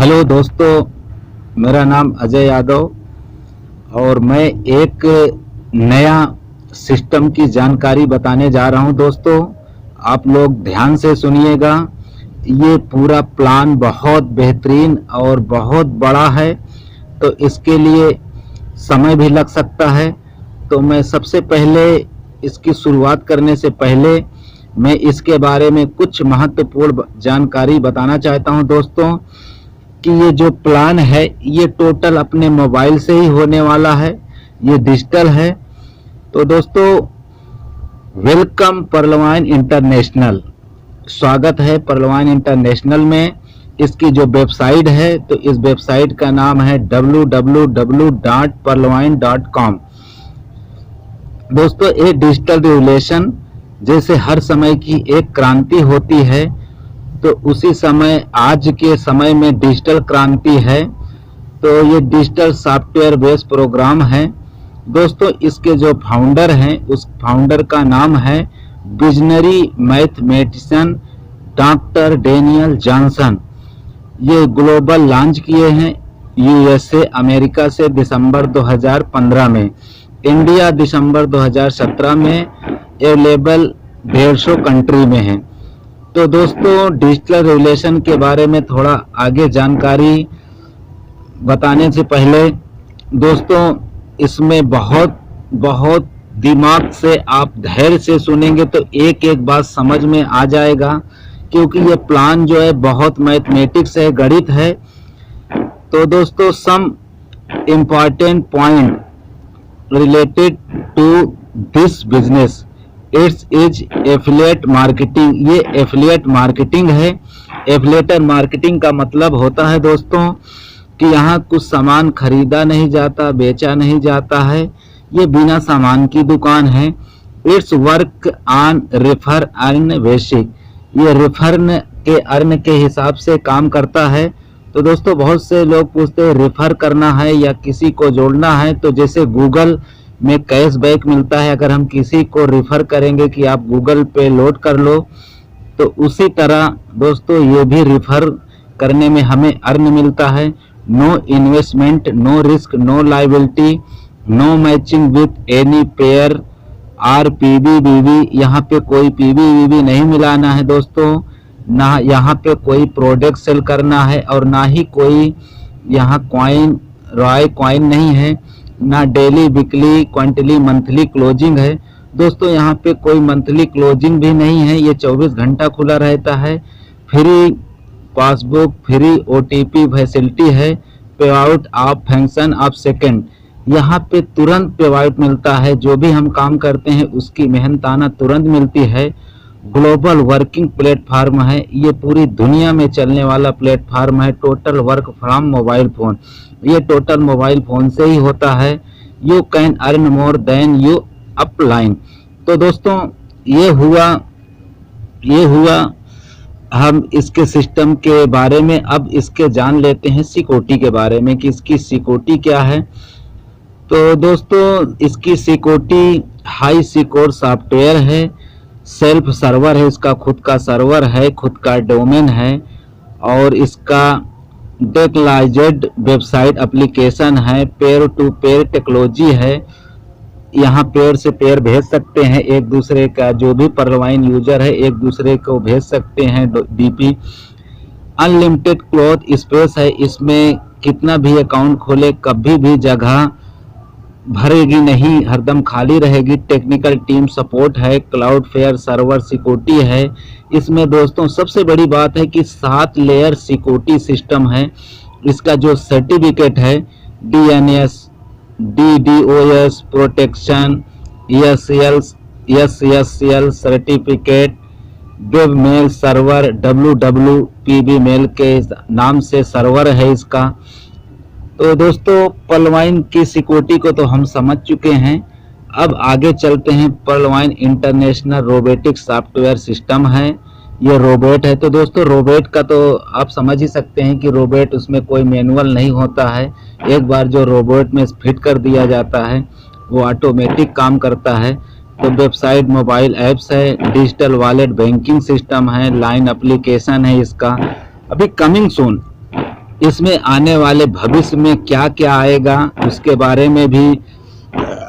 Hello दोस्तों, मेरा नाम अजय यादव और मैं एक नया सिस्टम की जानकारी बताने जा रहा हूं। दोस्तों, आप लोग ध्यान से सुनिएगा। ये पूरा प्लान बहुत बेहतरीन और बहुत बड़ा है, तो इसके लिए समय भी लग सकता है। तो मैं सबसे पहले इसकी शुरुआत करने से पहले मैं इसके बारे में कुछ महत्वपूर्ण जानकारी बताना चाहता हूं दोस्तों, कि ये जो प्लान है ये टोटल अपने मोबाइल से ही होने वाला है, ये डिजिटल है। तो दोस्तों, वेलकम पर्लवाइन इंटरनेशनल, स्वागत है पर्लवाइन इंटरनेशनल में। इसकी जो वेबसाइट है तो इस वेबसाइट का नाम है www.perlwine.com। दोस्तों, ये डिजिटल रेगुलेशन जैसे हर समय की एक क्रांति होती है, तो उसी समय आज के समय में डिजिटल क्रांति है। तो ये डिजिटल सॉफ्टवेयर बेस्ड प्रोग्राम है। दोस्तों, इसके जो फाउंडर हैं उस फाउंडर का नाम है visionary mathematician doctor Daniel Johnson. ये ग्लोबल लॉन्च किए हैं यूएसए अमेरिका से दिसंबर 2015 में, इंडिया दिसंबर 2017 में, अवेलेबल 150 कंट्री में है। तो दोस्तों, डिजिटल रेगुलेशन के बारे में थोड़ा आगे जानकारी बताने से पहले दोस्तों, इसमें बहुत बहुत दिमाग से आप धैर्य से सुनेंगे तो एक एक बात समझ में आ जाएगा, क्योंकि ये प्लान जो है बहुत मैथमेटिक्स है, गणित है। तो दोस्तों, some important point related to this business, it's is affiliate marketing. ये एफिलिएट मार्केटिंग है। एफिलिएट मार्केटिंग का मतलब होता है दोस्तों कि यहाँ कुछ सामान खरीदा नहीं जाता, बेचा नहीं जाता है, ये बिना सामान की दुकान है। It's work on refer earn basic, ये रेफर के अर्न के हिसाब से काम करता है। तो दोस्तों, बहुत से लोग पूछते हैं रेफर करना है या किसी को जोड़ना है, तो जैसे गूगल में कैशबैक मिलता है, अगर हम किसी को रेफर करेंगे कि आप गूगल पे लोड कर लो, तो उसी तरह दोस्तों ये भी रेफर करने में हमें अर्न मिलता है। No investment, no risk, no liability, no matching with any pair or पीबीबीबी। यहाँ पे कोई पीबीबीबी नहीं मिलाना है दोस्तों, ना यहाँ पे कोई प्रोडक्ट सेल करना है और ना ही कोई यहाँ कॉइन रॉय कॉइन नहीं है, ना daily, weekly, quarterly, monthly closing है। दोस्तों, यहाँ पे कोई मंथली क्लोजिंग भी नहीं है, ये 24 घंटा खुला रहता है। Free passbook, free OTP facility है, पे out of function of second. यहाँ पे तुरंत पे आउट मिलता है, जो भी हम काम करते हैं उसकी मेहनताना तुरंत मिलती है। ग्लोबल वर्किंग प्लेटफार्म है, ये पूरी दुनिया में चलने वाला प्लेटफार्म है। Total work from mobile phone, ये टोटल मोबाइल फोन से ही होता है। You can earn more than you upline. तो दोस्तों, ये हुआ हम इसके सिस्टम के बारे में। अब इसके जान लेते हैं सिक्योरिटी के बारे में कि इसकी सिक्योरिटी क्या है। तो दोस्तों, इसकी सिक्योरिटी हाई सिक्योर सॉफ्टवेयर है, सेल्फ सर्वर है, इसका खुद का सर्वर है, खुद का डोमेन है, और इसका डेक्लाइज्ड वेबसाइट एप्लीकेशन है, पेयर टू पेयर टेक्नोलॉजी है। यहाँ पेयर से पेयर भेज सकते हैं एक दूसरे का, जो भी पर्लवाइन यूजर है एक दूसरे को भेज सकते हैं डीपी। अनलिमिटेड क्लोथ स्पेस है, इसमें कितना भी अकाउंट खोले कभी भी जगह भरेगी नहीं, हरदम खाली रहेगी। टेक्निकल टीम सपोर्ट है, क्लाउड फेयर सर्वर सिक्योरिटी है। इसमें दोस्तों सबसे बड़ी बात है कि 7 लेयर सिक्योरिटी सिस्टम है। इसका जो सर्टिफिकेट है DNS, DDoS protection, SSL certificate, web mail server, WWPB mail के नाम से सर्वर है इसका। तो दोस्तों, पर्लवाइन की सिक्योरिटी को तो हम समझ चुके हैं। अब आगे चलते हैं। पर्लवाइन इंटरनेशनल रोबोटिक सॉफ्टवेयर सिस्टम है, ये रोबोट है। तो दोस्तों, रोबोट का तो आप समझ ही सकते हैं कि रोबोट, उसमें कोई मैनुअल नहीं होता है। एक बार जो रोबोट में फिट कर दिया जाता है वो ऑटोमेटिक काम करता है। तो वेबसाइट, मोबाइल ऐप्स है, डिजिटल वॉलेट बैंकिंग सिस्टम है, लाइन एप्लीकेशन है इसका, अभी कमिंग सून। इसमें आने वाले भविष्य में क्या क्या आएगा उसके बारे में भी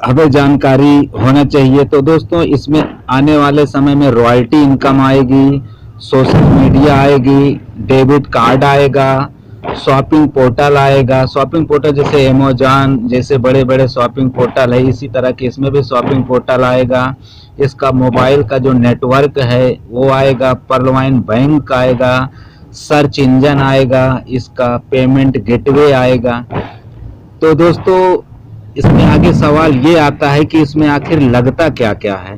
हमें जानकारी होना चाहिए। तो दोस्तों इसमें आने वाले समय में रॉयल्टी इनकम आएगी, सोशल मीडिया आएगी, डेबिट कार्ड आएगा, शॉपिंग पोर्टल आएगा। शॉपिंग पोर्टल जैसे अमेजॉन जैसे बड़े बड़े शॉपिंग पोर्टल है, इसी तरह के इसमें भी शॉपिंग पोर्टल आएगा। इसका मोबाइल का जो नेटवर्क है वो आएगा, पर्लवाइन बैंक आएगा, सर्च इंजन आएगा, इसका पेमेंट गेटवे आएगा। तो दोस्तों इसमें आगे सवाल ये आता है कि इसमें आखिर लगता क्या क्या है।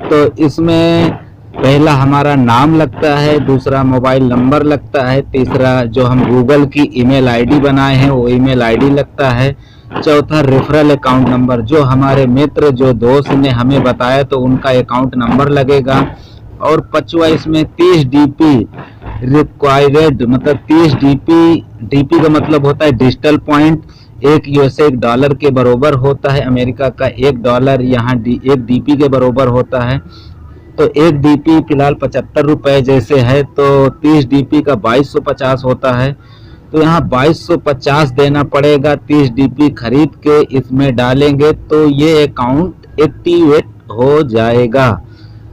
तो इसमें पहला हमारा नाम लगता है, दूसरा मोबाइल नंबर लगता है, तीसरा जो हम गूगल की ईमेल आईडी बनाए हैं वो ईमेल आईडी लगता है, चौथा रेफरल अकाउंट नंबर, जो हमारे मित्र जो दोस्त ने हमें बताया तो उनका अकाउंट नंबर लगेगा, और पांचवा इसमें 30 डीपी रिक्वायर्ड, मतलब 30 डीपी का मतलब होता है डिजिटल पॉइंट। एक यूएसए $1 के बराबर होता है, अमेरिका का $1 यहाँ एक डीपी के बराबर होता है। तो एक डीपी फिलहाल 75 रुपए जैसे है, तो 30 डीपी का 2250 होता है। तो यहाँ 2250 देना पड़ेगा। 30 डीपी खरीद के इसमें डालेंगे तो ये अकाउंट एक्टिवेट हो जाएगा।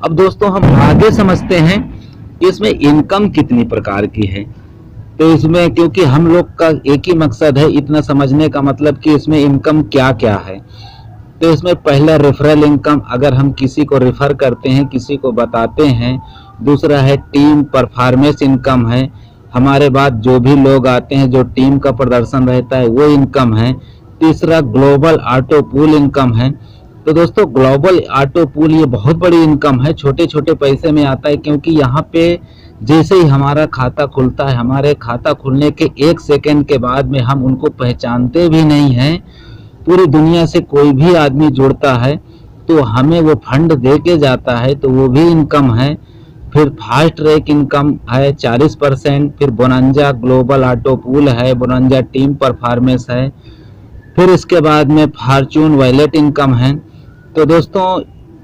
अब दोस्तों हम आगे समझते हैं कि इसमें इनकम कितनी प्रकार की है। तो इसमें क्योंकि हम लोग का एक ही मकसद है इतना समझने का, मतलब कि इसमें इनकम क्या क्या है। तो इसमें पहला रेफरल इनकम, अगर हम किसी को रेफर करते हैं, किसी को बताते हैं। दूसरा है टीम परफॉर्मेंस इनकम है, हमारे बाद जो भी लोग आते हैं जो टीम का प्रदर्शन रहता है वो इनकम है। तीसरा ग्लोबल ऑटो पूल इनकम है। तो दोस्तों ग्लोबल ऑटो पूल ये बहुत बड़ी इनकम है, छोटे छोटे पैसे में आता है, क्योंकि यहाँ पे जैसे ही हमारा खाता खुलता है, हमारे खाता खुलने के 1 सेकंड के बाद में हम उनको पहचानते भी नहीं हैं, पूरी दुनिया से कोई भी आदमी जुड़ता है तो हमें वो फंड दे के जाता है, तो वो भी इनकम है। फिर फास्ट ट्रैक इनकम है 40%, फिर बोनांजा ग्लोबल ऑटो पूल है, बोनांजा टीम परफॉर्मेंस है, फिर इसके बाद में फॉर्चून वॉलेट इनकम है। तो दोस्तों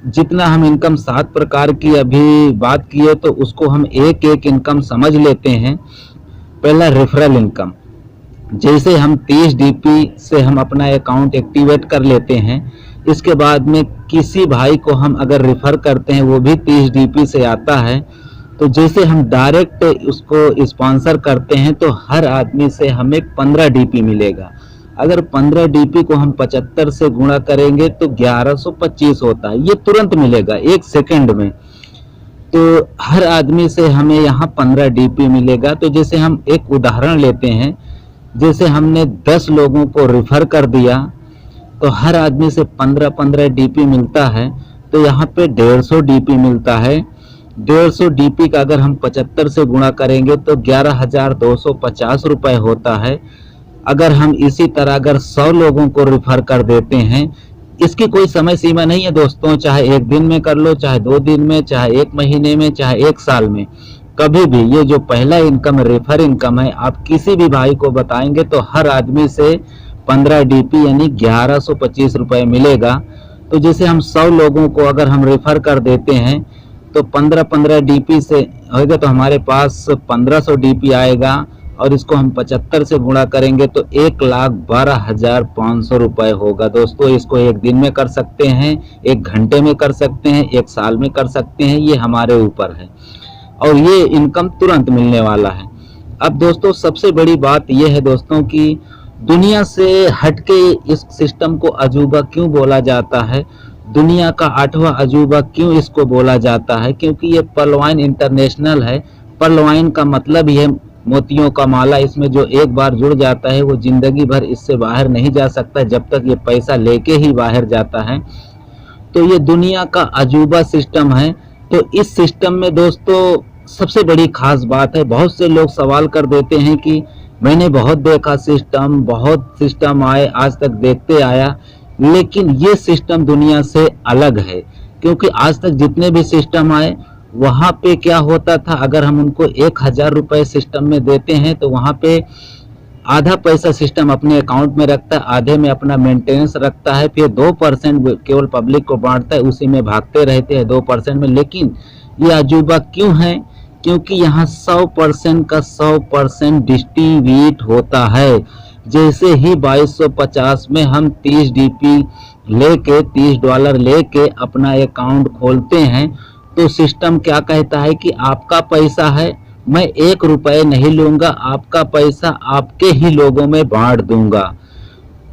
जितना हम इनकम 7 प्रकार की अभी बात किए, तो उसको हम एक एक इनकम समझ लेते हैं। पहला रेफरल इनकम, जैसे हम 30 डीपी से हम अपना अकाउंट एक्टिवेट कर लेते हैं, इसके बाद में किसी भाई को हम अगर रेफर करते हैं वो भी 30 डीपी से आता है। तो जैसे हम डायरेक्ट उसको स्पॉन्सर करते हैं तो हर आदमी से हमें 15 डीपी मिलेगा। अगर 15 डीपी को हम 75 से गुणा करेंगे तो 1125 होता है, ये तुरंत मिलेगा 1 सेकंड में। तो हर आदमी से हमें यहाँ 15 डीपी मिलेगा। तो जैसे हम एक उदाहरण लेते हैं, जैसे हमने 10 लोगों को रेफर कर दिया तो हर आदमी से 15-15 डीपी मिलता है, तो यहाँ पे 150 डीपी मिलता है। 150 डीपी का अगर हम 75 से गुणा करेंगे तो 11,250 रुपए होता है। अगर हम इसी तरह अगर 100 लोगों को रेफर कर देते हैं, इसकी कोई समय सीमा नहीं है दोस्तों, चाहे 1 दिन में कर लो, चाहे 2 दिन में, चाहे 1 महीने में, चाहे 1 साल में, कभी भी। ये जो पहला इनकम रेफर इनकम है, आप किसी भी भाई को बताएंगे तो हर आदमी से 15 डीपी यानी 1125 रुपए मिलेगा। तो जैसे हम 100 लोगों को अगर हम रेफर कर देते हैं तो 15-15 डीपी से होगा तो हमारे पास 1500 डीपी आएगा, और इसको हम 75 से गुणा करेंगे तो 1,12,500 रुपए होगा। दोस्तों इसको 1 दिन में कर सकते हैं, 1 घंटे में कर सकते हैं, 1 साल में कर सकते हैं, ये हमारे ऊपर है, और ये इनकम तुरंत मिलने वाला है। अब दोस्तों सबसे बड़ी बात यह है दोस्तों कि दुनिया से हटके इस सिस्टम को अजूबा क्यों बोला जाता है, दुनिया का 8वां अजूबा क्यों इसको बोला जाता है, क्योंकि ये पर्लवाइन इंटरनेशनल है। पर्लवाइन का मतलब ही है मोतियों का माला, इसमें जो एक बार जुड़ जाता है वो जिंदगी भर इससे बाहर नहीं जा सकता जब तक ये पैसा लेके ही बाहर जाता है। तो ये दुनिया का अजूबा सिस्टम है। तो इस सिस्टम में दोस्तों सबसे बड़ी खास बात है, बहुत से लोग सवाल कर देते हैं कि मैंने बहुत देखा सिस्टम, बहुत सिस्टम आए, आज तक देखते आया, लेकिन ये सिस्टम दुनिया से अलग है। क्योंकि आज तक जितने भी सिस्टम आए वहाँ पे क्या होता था, अगर हम उनको 1000 रुपए सिस्टम में देते हैं तो वहाँ पे आधा पैसा सिस्टम अपने अकाउंट में रखता है, आधे में अपना मेंटेनेंस रखता है, फिर 2% केवल पब्लिक को बांटता है, उसी में भागते रहते हैं 2% में। लेकिन ये अजूबा क्यों है क्योंकि यहाँ 100% का 100% डिस्ट्रीब्यूट होता है। जैसे ही 2250 में हम 30 डीपी लेके $30 लेके अपना अकाउंट खोलते हैं तो सिस्टम क्या कहता है कि आपका पैसा है, मैं 1 रुपये नहीं लूँगा, आपका पैसा आपके ही लोगों में बांट दूंगा।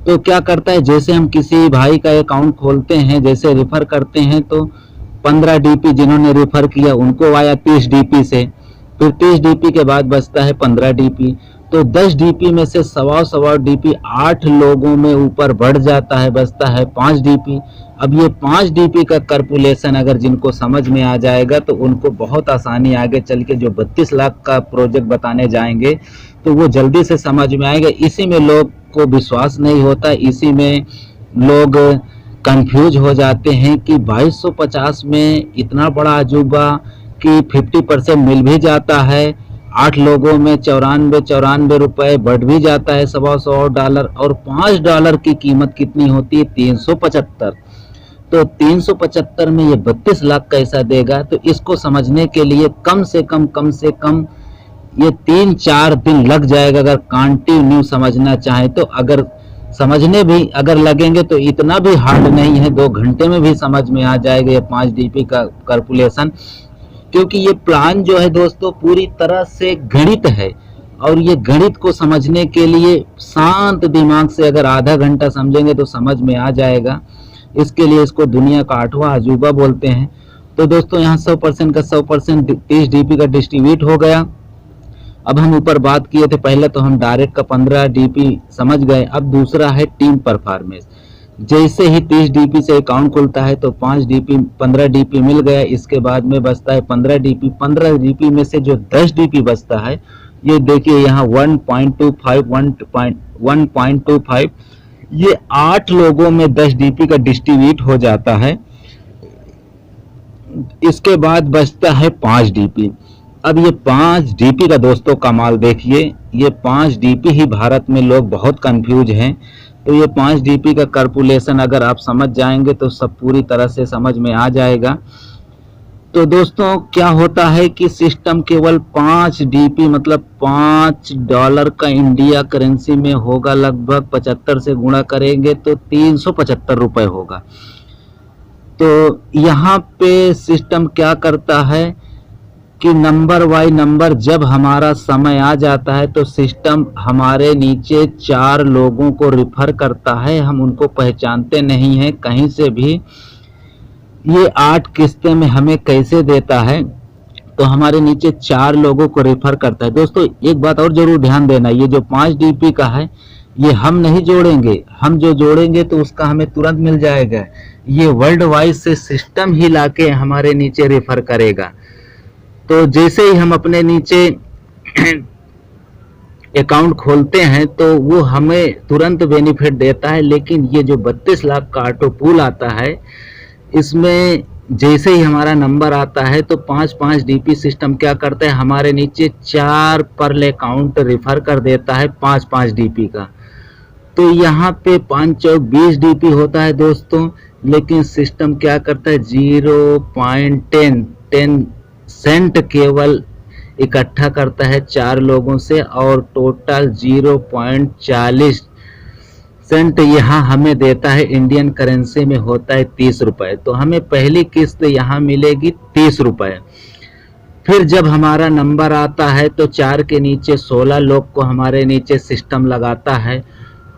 तो क्या करता है, जैसे हम किसी भाई का अकाउंट खोलते हैं, जैसे रेफर करते हैं तो 15 डीपी जिन्होंने रेफर किया उनको आया 30 डीपी से, फिर 30 डीपी के बाद बचता है 15 डीपी, तो 10 डीपी में से सवा डीपी 8 लोगों में ऊपर बढ़ जाता है, बचता है 5 डीपी। अब ये 5 डीपी का कैलकुलेशन अगर जिनको समझ में आ जाएगा तो उनको बहुत आसानी आगे चल के जो 32 लाख का प्रोजेक्ट बताने जाएंगे तो वो जल्दी से समझ में आएगा। इसी में लोग को विश्वास नहीं होता, इसी में लोग कंफ्यूज हो जाते हैं कि 2250 में इतना बड़ा अजूबा कि 50% मिल भी जाता है, 8 लोगों में 94 रुपए बढ़ भी जाता है, $125 और $5 की कीमत कितनी होती है 375। तो 375 में ये 32 लाख कैसा देगा, तो इसको समझने के लिए कम से कम ये 3-4 दिन लग जाएगा अगर कंटिन्यू समझना चाहे तो। अगर समझने भी अगर लगेंगे तो इतना भी हार्ड नहीं है, 2 घंटे में भी समझ में आ जाएगा ये 5 डीपी का कैलकुलेशन। क्योंकि ये प्लान जो है दोस्तों पूरी तरह से गणित है और ये गणित को समझने के लिए शांत दिमाग से अगर आधा घंटा समझेंगे तो समझ में आ जाएगा। इसके लिए इसको दुनिया का 8वां अजूबा बोलते हैं। तो दोस्तों यहाँ 100% का 100% 30 डीपी का डिस्ट्रीब्यूट हो गया। अब हम ऊपर बात किए थे, पहले तो हम डायरेक्ट का 15 डीपी समझ गए, अब दूसरा है टीम परफॉर्मेंस। जैसे ही 30 डीपी से अकाउंट खुलता है तो 5 डीपी 15 डीपी मिल गया, इसके बाद में बचता है 15 डीपी। 15 डीपी में से जो 10 डीपी बचता है, ये देखिए यहाँ 1.25 ये 8 लोगों में 10 डीपी का डिस्ट्रीब्यूट हो जाता है। इसके बाद बचता है 5 डीपी। अब ये 5 डीपी का दोस्तों कमाल देखिए, ये 5 डीपी ही भारत में लोग बहुत कंफ्यूज हैं। तो ये 5 डीपी का कैलकुलेशन अगर आप समझ जाएंगे तो सब पूरी तरह से समझ में आ जाएगा। तो दोस्तों क्या होता है कि सिस्टम केवल 5 डीपी मतलब $5 का इंडिया करेंसी में होगा, लगभग 75 से गुणा करेंगे तो 375 रुपए होगा। तो यहाँ पे सिस्टम क्या करता है कि नंबर बाय नंबर जब हमारा समय आ जाता है तो सिस्टम हमारे नीचे 4 लोगों को रिफर करता है, हम उनको पहचानते नहीं हैं कहीं से भी। ये 8 किस्तें में हमें कैसे देता है, तो हमारे नीचे 4 लोगों को रेफर करता है। दोस्तों एक बात और जरूर ध्यान देना, ये जो 5 डीपी का है ये हम नहीं जोड़ेंगे, हम जो जोड़ेंगे तो उसका हमें तुरंत मिल जाएगा। ये वर्ल्ड वाइड से सिस्टम ही लाके हमारे नीचे रेफर करेगा। तो जैसे ही हम अपने नीचे अकाउंट खोलते हैं तो वो हमें तुरंत बेनिफिट देता है, लेकिन ये जो 32 लाख का ऑटो पूल आता है इसमें जैसे ही हमारा नंबर आता है तो 5-5 डीपी सिस्टम क्या करता है, हमारे नीचे 4 पर अकाउंट रेफर कर देता है 5-5 डीपी का। तो यहाँ पे 5-4-20 डीपी होता है दोस्तों, लेकिन सिस्टम क्या करता है 0.10 सेंट केवल इकट्ठा करता है 4 लोगों से और टोटल 0.40 सेंट यहाँ हमें देता है। इंडियन करेंसी में होता है 30 रुपए। तो हमें पहली किस्त यहाँ मिलेगी 30 रुपए। फिर जब हमारा नंबर आता है तो 4 के नीचे 16 लोग को हमारे नीचे सिस्टम लगाता है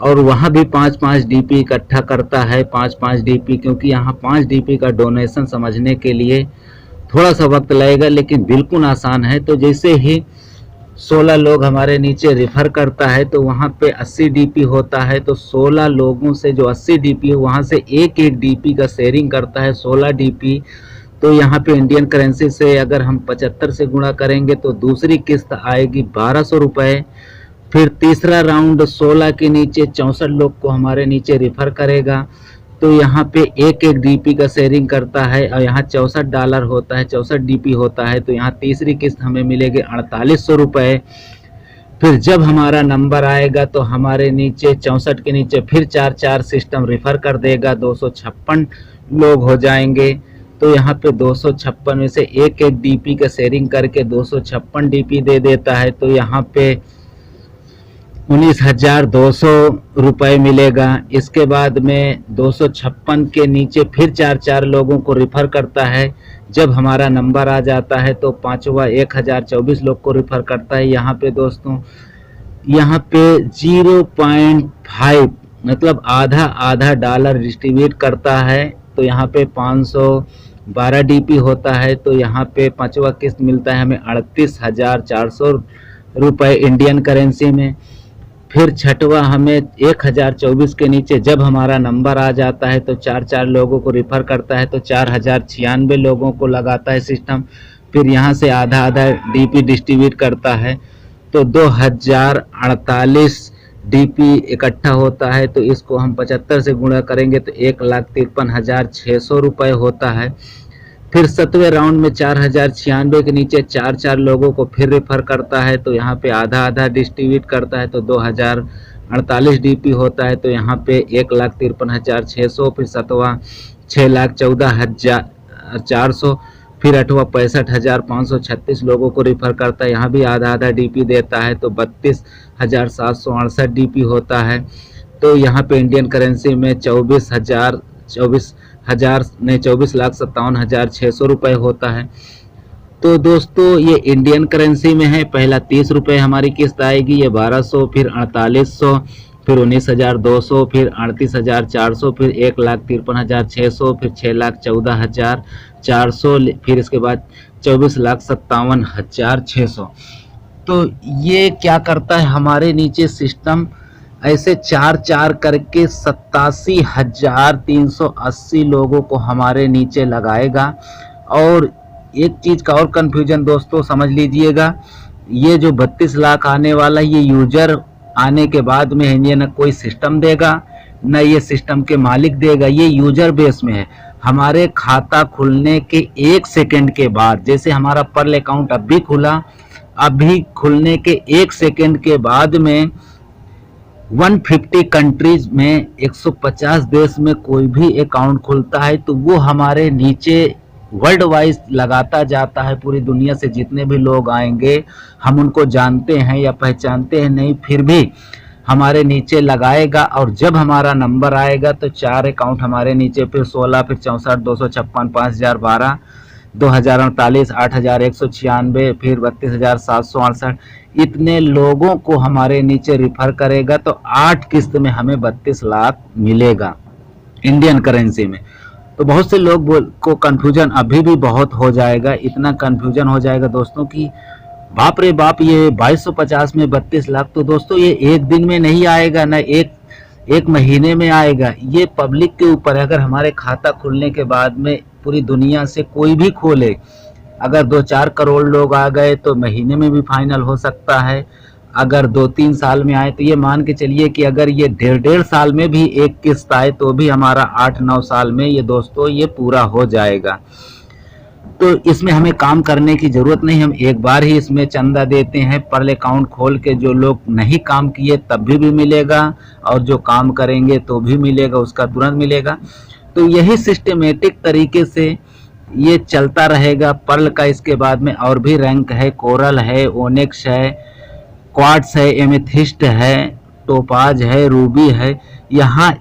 और वहाँ भी 5-5 डीपी इकट्ठा करता है 5-5 डीपी, क्योंकि यहाँ 5 डीपी का डोनेशन समझने के लिए थोड़ा सा वक्त लगेगा लेकिन बिल्कुल आसान है। तो जैसे ही 16 लोग हमारे नीचे रेफर करता है तो वहाँ पे 80 डीपी होता है, तो 16 लोगों से जो 80 डीपी है वहाँ से एक डीपी का शेयरिंग करता है 16 डीपी। तो यहाँ पे इंडियन करेंसी से अगर हम 75 से गुणा करेंगे तो दूसरी किस्त आएगी 1200 रुपये। फिर तीसरा राउंड 16 के नीचे 64 लोग को हमारे नीचे रेफर करेगा, तो यहाँ पे एक डीपी का शेयरिंग करता है और यहाँ $64 होता है, 64 डीपी होता है। तो यहाँ तीसरी किस्त हमें मिलेगी 4800 रुपये। फिर जब हमारा नंबर आएगा तो हमारे नीचे 64 के नीचे फिर 4 सिस्टम रेफर कर देगा, 256 लोग हो जाएंगे। तो यहाँ पे 256 में से एक एक डीपी का शेयरिंग करके 256 डीपी दे देता है, तो यहाँ पे 19,200 रुपये मिलेगा। इसके बाद में 256 के नीचे फिर 4 लोगों को रिफ़र करता है। जब हमारा नंबर आ जाता है तो पाँचवा 1024 लोग को रिफ़र करता है। यहाँ पे दोस्तों, यहाँ पे 0.5 मतलब आधा डॉलर डिस्ट्रीब्यूट करता है। तो यहाँ पे 512 डीपी होता है। तो यहाँ पे पाँचवा किस्त मिलता है हमें 38,400 रुपये इंडियन करेंसी में। फिर छठवा हमें 1024 के नीचे जब हमारा नंबर आ जाता है तो 4 लोगों को रिफ़र करता है, तो 4096 लोगों को लगाता है सिस्टम। फिर यहाँ से आधा डीपी डिस्ट्रीब्यूट करता है, तो 2048 डीपी इकट्ठा होता है। तो इसको हम 75 से गुणा करेंगे तो 1,53,600 रुपये होता है। फिर 7वें राउंड में 4096 के नीचे 4 लोगों को फिर रेफर करता है, तो यहाँ पे आधा डिस्ट्रीब्यूट करता है, तो 2048 डीपी होता है। तो यहाँ पे 1,53,600, फिर 7वां 6,14,400, फिर 8वां 65,536 लोगों को रिफ़र करता है। यहाँ भी आधा डीपी देता है, तो 32,768 डीपी होता है। तो यहाँ पे इंडियन करेंसी में 24,57,600 रुपये होता है। तो दोस्तों ये इंडियन करेंसी में है। पहला 30 रुपये हमारी किस्त आएगी, ये 1200, फिर 4800, फिर 19,200, फिर 38,400, फिर 1,53,600, फिर 6,14,400, फिर इसके बाद 24,57,600। तो ये क्या करता है, हमारे नीचे सिस्टम ऐसे 4 करके 87,380 लोगों को हमारे नीचे लगाएगा। और एक चीज़ का और कन्फ्यूजन दोस्तों समझ लीजिएगा, ये जो 32 लाख आने वाला है, ये यूजर आने के बाद में है, न कोई सिस्टम देगा न ये सिस्टम के मालिक देगा, ये यूजर बेस में है। हमारे खाता खुलने के 1 सेकेंड के बाद, जैसे हमारा पर्ल अकाउंट अभी खुला, अभी खुलने के 1 सेकेंड के बाद में 150 कंट्रीज में 150 देश में कोई भी अकाउंट खुलता है तो वो हमारे नीचे वर्ल्ड वाइज लगाता जाता है। पूरी दुनिया से जितने भी लोग आएंगे, हम उनको जानते हैं या पहचानते हैं नहीं, फिर भी हमारे नीचे लगाएगा। और जब हमारा नंबर आएगा तो 4 अकाउंट हमारे नीचे, फिर 16, फिर 64, 256, 5,012, 2,048, 8,196, फिर 32,768, इतने लोगों को हमारे नीचे रिफ़र करेगा। तो 8 किस्त में हमें 32 लाख मिलेगा इंडियन करेंसी में। तो बहुत से लोग को कन्फ्यूजन अभी भी बहुत हो जाएगा, इतना कन्फ्यूजन हो जाएगा दोस्तों कि बाप रे बाप, ये 2250 में 32 लाख। तो दोस्तों ये एक दिन में नहीं आएगा, ना एक महीने में आएगा, ये पब्लिक के ऊपर है। अगर हमारे खाता खुलने के बाद में पूरी दुनिया से कोई भी खोले, अगर 2-4 करोड़ लोग आ गए तो महीने में भी फाइनल हो सकता है। अगर 2-3 साल में आए तो ये मान के चलिए कि अगर ये 1.5 साल में भी एक किस्त आए तो भी हमारा 8-9 साल में ये दोस्तों ये पूरा हो जाएगा। तो इसमें हमें काम करने की ज़रूरत नहीं, हम एक बार ही इसमें चंदा देते हैं। पर्ल अकाउंट खोल के जो लोग नहीं काम किए तब भी मिलेगा, और जो काम करेंगे तो भी मिलेगा, उसका तुरंत मिलेगा। तो यही सिस्टमेटिक तरीके से ये चलता रहेगा पर्ल का। इसके बाद में और भी रैंक है, कोरल है, ओनेक्स है, क्वार्ट्ज है, एमेथिस्ट है, टोपाज है, रूबी है। यहाँ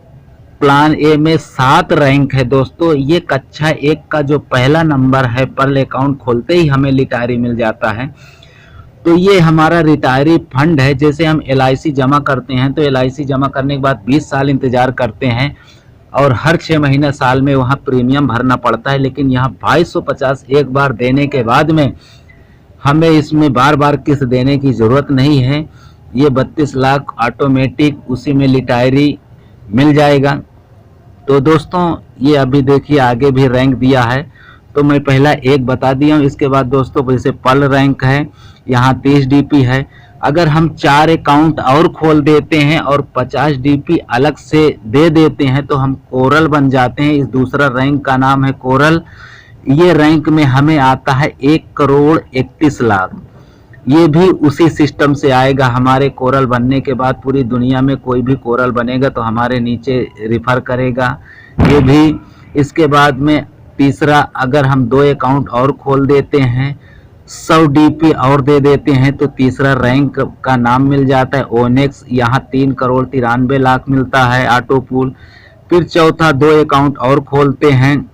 प्लान ए में 7 रैंक है दोस्तों। ये कक्षा 1 का जो पहला नंबर है, पर्ल अकाउंट खोलते ही हमें रिटायरी मिल जाता है। तो ये हमारा रिटायरी फंड है। जैसे हम LIC जमा करते हैं तो LIC जमा करने के बाद 20 साल इंतजार करते हैं और हर 6 महीने साल में वहाँ प्रीमियम भरना पड़ता है। लेकिन यहाँ 2250 एक बार देने के बाद में हमें इसमें बार बार किस्त देने की ज़रूरत नहीं है। ये 32 लाख ऑटोमेटिक उसी में रिटायरी मिल जाएगा। तो दोस्तों ये अभी देखिए आगे भी रैंक दिया है, तो मैं पहला एक बता दिया हूँ। इसके बाद दोस्तों जैसे पर्ल रैंक है, यहाँ 30 DP है। अगर हम 4 अकाउंट और खोल देते हैं और 50 DP अलग से दे देते हैं तो हम कोरल बन जाते हैं। इस दूसरा रैंक का नाम है कोरल। ये रैंक में हमें आता है 1,31 लाख। ये भी उसी सिस्टम से आएगा। हमारे कोरल बनने के बाद पूरी दुनिया में कोई भी कोरल बनेगा तो हमारे नीचे रिफ़र करेगा। ये भी इसके बाद में तीसरा, अगर हम 2 अकाउंट और खोल देते हैं, 100 डीपी और दे देते हैं तो तीसरा रैंक का नाम मिल जाता है ओनेक्स। यहाँ 3,93,00,000 मिलता है ऑटो पूल। फिर चौथा, 2 अकाउंट और खोलते हैं,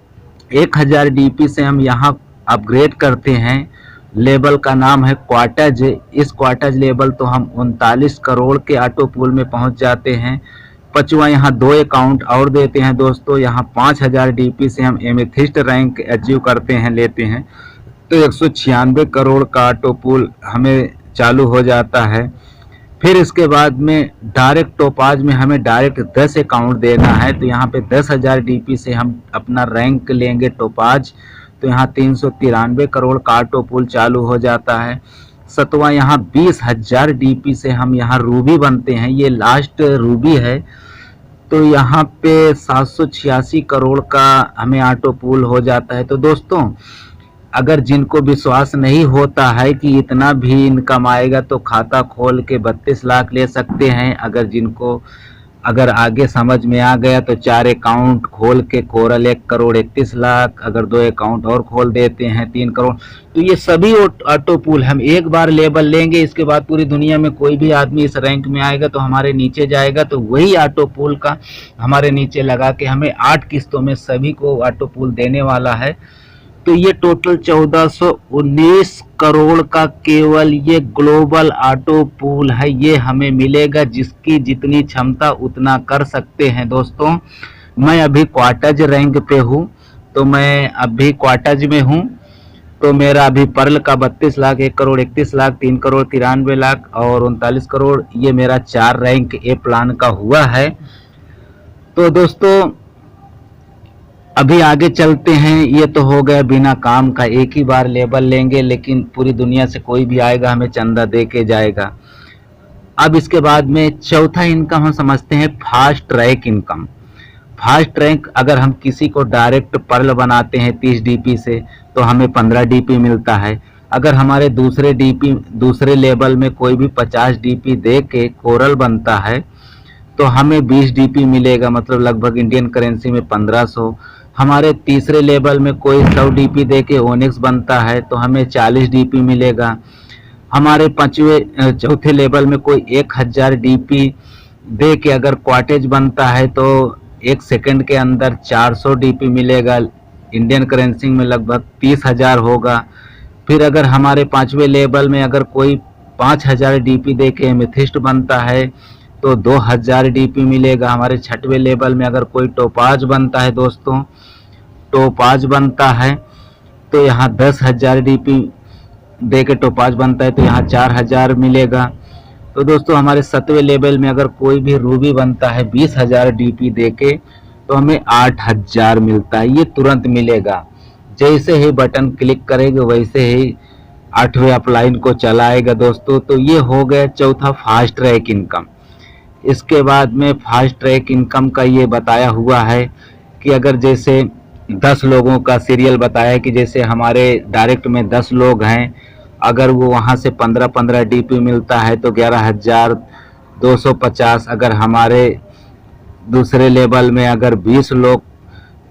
1000 डीपी से हम यहाँ अपग्रेड करते हैं। लेवल का नाम है क्वार्टज। इस क्वार्टज लेवल तो हम 39 करोड़ के ऑटो पूल में पहुंच जाते हैं। पांचवा, यहाँ 2 अकाउंट और देते हैं दोस्तों, यहाँ 5000 डीपी से हम एमेथिस्ट रैंक अचीव करते हैं, लेते हैं, तो 196 करोड़ का ऑटो पूल हमें चालू हो जाता है। फिर इसके बाद में डायरेक्ट टोपाज में हमें डायरेक्ट 10 अकाउंट देना है, तो यहाँ पे 10,000 डीपी से हम अपना रैंक लेंगे टोपाज, तो यहाँ 393 करोड़ का ऑटो पूल चालू हो जाता है। सतवां, यहाँ 20,000 डीपी से हम यहाँ रूबी बनते हैं, ये लास्ट रूबी है, तो यहाँ पे 786 करोड़ का हमें ऑटो पूल हो जाता है। तो दोस्तों, अगर जिनको विश्वास नहीं होता है कि इतना भी इनकम आएगा तो खाता खोल के 32 लाख ले सकते हैं। अगर आगे समझ में आ गया तो 4 अकाउंट खोल के कोरल 1,31,00,000, अगर 2 अकाउंट और खोल देते हैं 3 करोड़। तो ये सभी ऑटो पूल हम एक बार लेवल लेंगे, इसके बाद पूरी दुनिया में कोई भी आदमी इस रैंक में आएगा तो हमारे नीचे जाएगा, तो वही ऑटो पूल का हमारे नीचे लगा के हमें 8 किस्तों में सभी को ऑटो पूल देने वाला है। तो ये टोटल 1419 करोड़ का केवल ये ग्लोबल ऑटो पूल है, ये हमें मिलेगा। जिसकी जितनी क्षमता उतना कर सकते हैं दोस्तों। मैं अभी क्वार्टज रैंक पे हूँ, तो मैं अभी क्वार्टज में हूँ, तो मेरा अभी पर्ल का 32 लाख, 1,31,00,000, 3,93,00,000 और 39 करोड़, ये मेरा 4 रैंक ए प्लान का हुआ है। तो दोस्तों, अभी आगे चलते हैं। ये तो हो गया बिना काम का, एक ही बार लेवल लेंगे, लेकिन पूरी दुनिया से कोई भी आएगा हमें चंदा दे के जाएगा। अब इसके बाद में चौथा इनकम हम समझते हैं fast track income. Fast track, अगर हम किसी को डायरेक्ट पर्ल बनाते हैं 30 डीपी से तो हमें 15 डीपी मिलता है। अगर हमारे दूसरे लेवल में कोई भी 50 डीपी दे के कोरल बनता है तो हमें 20 डीपी मिलेगा, मतलब लगभग इंडियन करेंसी में 1500। हमारे तीसरे लेवल में कोई 100 डीपी दे के ओनेक्स बनता है तो हमें 40 डीपी मिलेगा। हमारे चौथे लेवल में कोई 1000 डीपी दे के अगर क्वार्टेज बनता है तो 1 सेकंड के अंदर 400 डीपी मिलेगा, इंडियन करेंसी में लगभग 30,000 होगा। फिर अगर हमारे 5वें लेवल में अगर कोई 5000 डीपी दे के एमेथिस्ट बनता है तो 2000 डीपी मिलेगा। हमारे 6वें लेवल में अगर कोई टोपाज बनता है दोस्तों, टोपाज बनता है तो यहाँ 10,000 डीपी दे के टोपाज बनता है तो यहाँ 4000 मिलेगा। तो दोस्तों, हमारे 7वें लेवल में अगर कोई भी रूबी बनता है 20,000 डीपी दे के तो हमें 8000 मिलता है, ये तुरंत मिलेगा। जैसे ही बटन क्लिक करेंगे वैसे ही 8वें अपलाइन को चलाएगा दोस्तों। तो ये हो गया चौथा फास्ट ट्रैक इनकम। इसके बाद में फास्ट ट्रैक इनकम का ये बताया हुआ है कि अगर जैसे 10 लोगों का सीरियल बताया है कि जैसे हमारे डायरेक्ट में 10 लोग हैं, अगर वो वहाँ से 15-15 डीपी मिलता है तो 11,250। अगर हमारे दूसरे लेवल में अगर 20 लोग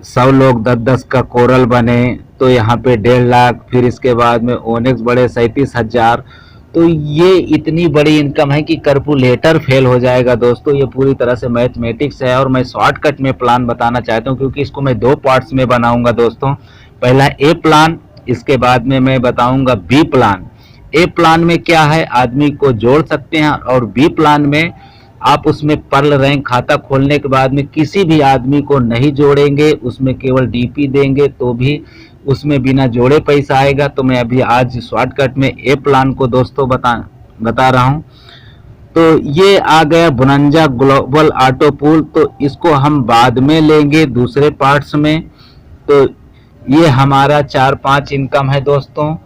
100 लोग 10-10 का कोरल बने तो यहाँ पे 1.5 लाख। फिर इसके बाद में ओनेक्स बढ़े 37,000। तो ये इतनी बड़ी इनकम है कि कैलकुलेटर फेल हो जाएगा दोस्तों। ये पूरी तरह से मैथमेटिक्स है और मैं शॉर्टकट में प्लान बताना चाहता हूँ क्योंकि इसको मैं 2 पार्ट्स में बनाऊंगा दोस्तों। पहला ए प्लान, इसके बाद में मैं बताऊंगा बी प्लान। ए प्लान में क्या है, आदमी को जोड़ सकते हैं, और बी प्लान में आप उसमें पर्ल रैंक खाता खोलने के बाद में किसी भी आदमी को नहीं जोड़ेंगे, उसमें केवल डीपी देंगे तो भी उसमें बिना जोड़े पैसा आएगा। तो मैं अभी आज शॉर्टकट में ए प्लान को दोस्तों बता रहा हूं। तो ये आ गया बोनंजा ग्लोबल ऑटो पूल, तो इसको हम बाद में लेंगे दूसरे पार्ट्स में। तो ये हमारा 4-5 इनकम है दोस्तों।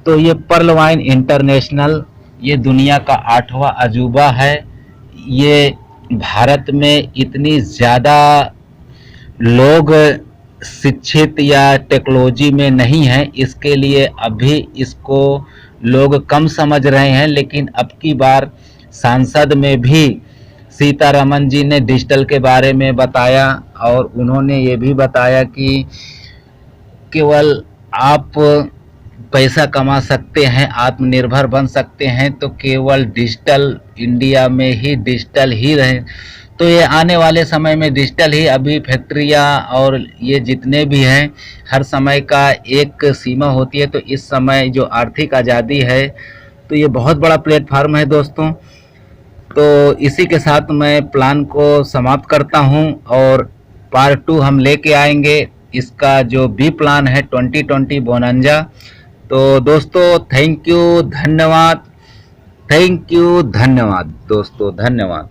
तो ये पर्ल वाइन इंटरनेशनल, ये दुनिया का 8वां अजूबा है। ये भारत में इतनी ज़्यादा लोग शिक्षित या टेक्नोलॉजी में नहीं है, इसके लिए अभी इसको लोग कम समझ रहे हैं। लेकिन अब की बार सांसद में भी सीतारमन जी ने डिजिटल के बारे में बताया और उन्होंने ये भी बताया कि केवल आप पैसा कमा सकते हैं, आत्मनिर्भर बन सकते हैं, तो केवल डिजिटल इंडिया में ही डिजिटल ही रहे। तो ये आने वाले समय में डिजिटल ही, अभी फैक्ट्रियाँ और ये जितने भी हैं, हर समय का एक सीमा होती है। तो इस समय जो आर्थिक आज़ादी है, तो ये बहुत बड़ा प्लेटफार्म है दोस्तों। तो इसी के साथ मैं प्लान को समाप्त करता हूँ और पार्ट 2 हम लेके आएंगे। इसका जो बी प्लान है 2020 बोनांजा। तो दोस्तों थैंक यू, धन्यवाद। थैंक यू, धन्यवाद दोस्तों, धन्यवाद।